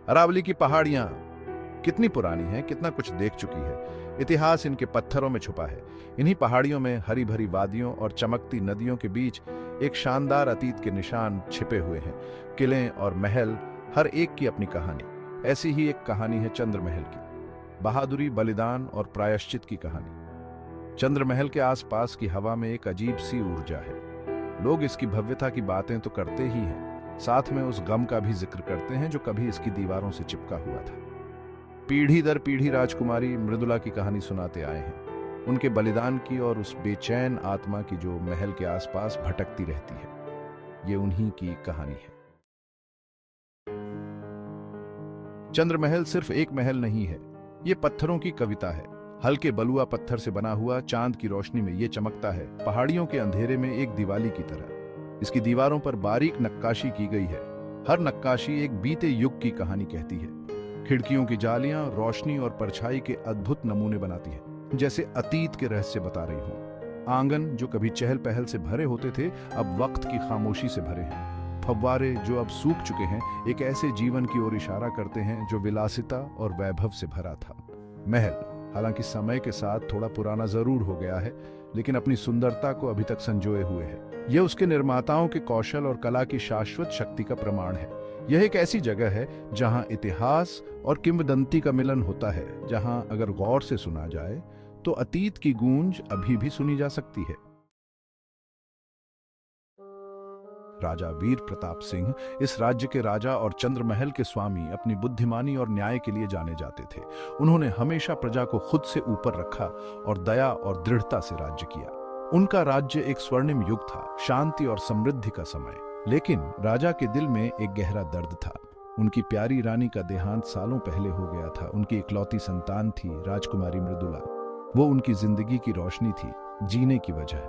अरावली की पहाड़ियां कितनी पुरानी हैं, कितना कुछ देख चुकी है। इतिहास इनके पत्थरों में छुपा है। इन्हीं पहाड़ियों में हरी भरी वादियों और चमकती नदियों के बीच एक शानदार अतीत के निशान छिपे हुए हैं। किले और महल, हर एक की अपनी कहानी। ऐसी ही एक कहानी है चंद्र महल की। बहादुरी, बलिदान और प्रायश्चित की कहानी। चंद्र महल के आसपास की हवा में एक अजीब सी ऊर्जा है। लोग इसकी भव्यता की बातें तो करते ही हैं, साथ में उस गम का भी जिक्र करते हैं जो कभी इसकी दीवारों से चिपका हुआ था। पीढ़ी दर पीढ़ी राजकुमारी मृदुला की कहानी सुनाते आए हैं, उनके बलिदान की और उस बेचैन आत्मा की जो महल के आसपास भटकती रहती है। ये उन्हीं की कहानी है। चंद्र महल सिर्फ एक महल नहीं है, ये पत्थरों की कविता है। हल्के बलुआ पत्थर से बना हुआ, चांद की रोशनी में ये चमकता है, पहाड़ियों के अंधेरे में एक दिवाली की तरह। इसकी दीवारों पर बारीक नक्काशी की गई है। हर नक्काशी एक बीते युग की कहानी कहती है। खिड़कियों की जालियां रोशनी और परछाई के अद्भुत नमूने बनाती है, जैसे अतीत के रहस्य बता रही हों। आंगन जो कभी चहल पहल से भरे होते थे, अब वक्त की खामोशी से भरे हैं। फव्वारे जो अब सूख चुके हैं, एक ऐसे जीवन की ओर इशारा करते हैं जो विलासिता और वैभव से भरा था। महल हालांकि समय के साथ थोड़ा पुराना जरूर हो गया है, लेकिन अपनी सुंदरता को अभी तक संजोए हुए है। यह उसके निर्माताओं के कौशल और कला की शाश्वत शक्ति का प्रमाण है। यह एक ऐसी जगह है जहां इतिहास और किंवदंती का मिलन होता है, जहां अगर गौर से सुना जाए तो अतीत की गूंज अभी भी सुनी जा सकती है। राजा वीर प्रताप सिंह इस राज्य के राजा और चंद्र महल के स्वामी अपनी बुद्धिमानी और न्याय के लिए जाने जाते थे। उन्होंने हमेशा प्रजा को खुद से ऊपर रखा और दया और दृढ़ता से राज्य किया। उनका राज्य एक स्वर्णिम युग था, शांति और समृद्धि का समय। लेकिन राजा के दिल में एक गहरा दर्द था। उनकी प्यारी रानी का देहांत सालों पहले हो गया था। उनकी इकलौती संतान थी राजकुमारी मृदुला। वो उनकी जिंदगी की रोशनी थी, जीने की वजह।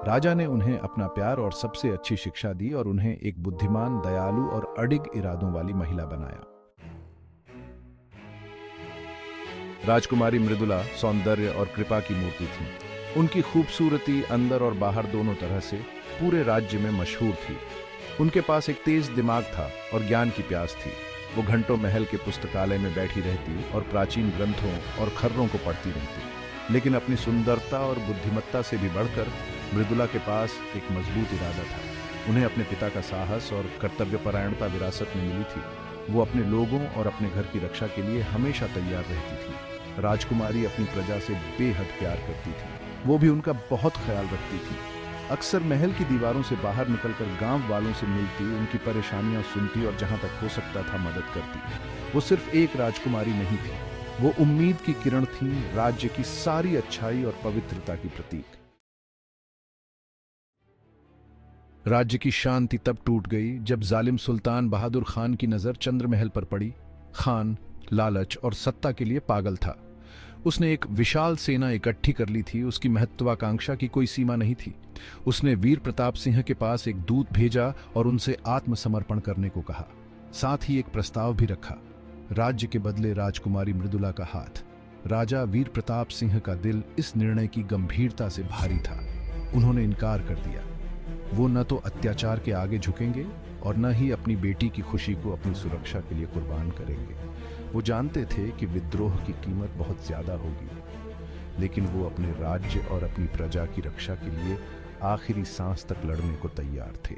राजा ने उन्हें अपना प्यार और सबसे अच्छी शिक्षा दी और उन्हें एक बुद्धिमान, दयालु और अडिग इरादों वाली महिला बनाया। राजकुमारी मृदुला सौंदर्य और कृपा की मूर्ति थी। उनकी खूबसूरती अंदर और बाहर दोनों तरह से पूरे राज्य में मशहूर थी। उनके पास एक तेज दिमाग था और ज्ञान की प्यास थी। वो घंटों महल के पुस्तकालय में बैठी रहती और प्राचीन ग्रंथों और खर्रों को पढ़ती रहती। लेकिन अपनी सुंदरता और बुद्धिमत्ता से भी बढ़कर मृदुला के पास एक मजबूत इरादा था। उन्हें अपने पिता का साहस और कर्तव्यपरायणता विरासत में मिली थी। वो अपने लोगों और अपने घर की रक्षा के लिए हमेशा तैयार रहती थी। राजकुमारी अपनी प्रजा से बेहद प्यार करती थी। वो भी उनका बहुत ख्याल रखती थी। अक्सर महल की दीवारों से बाहर निकलकर गांव वालों से मिलती, उनकी परेशानियां सुनती और जहां तक हो सकता था मदद करती। वो सिर्फ एक राजकुमारी नहीं थी, वो उम्मीद की किरण थी, राज्य की सारी अच्छाई और पवित्रता की प्रतीक। राज्य की शांति तब टूट गई जब जालिम सुल्तान बहादुर खान की नजर चंद्र महल पर पड़ी। खान लालच और सत्ता के लिए पागल था। उसने एक विशाल सेना इकट्ठी कर ली थी। उसकी महत्वाकांक्षा की कोई सीमा नहीं थी। उसने वीर प्रताप सिंह के पास एक दूत भेजा और उनसे आत्मसमर्पण करने को कहा। साथ ही एक प्रस्ताव भी रखा, राज्य के बदले राजकुमारी मृदुला का हाथ। राजा वीर प्रताप सिंह का दिल इस निर्णय की गंभीरता से भारी था। उन्होंने इनकार कर दिया। वो न तो अत्याचार के आगे झुकेंगे और न ही अपनी बेटी की खुशी को अपनी सुरक्षा के लिए कुर्बान करेंगे। वो जानते थे कि विद्रोह की कीमत बहुत ज्यादा होगी, लेकिन वो अपने राज्य और अपनी प्रजा की रक्षा के लिए आखिरी सांस तक लड़ने को तैयार थे।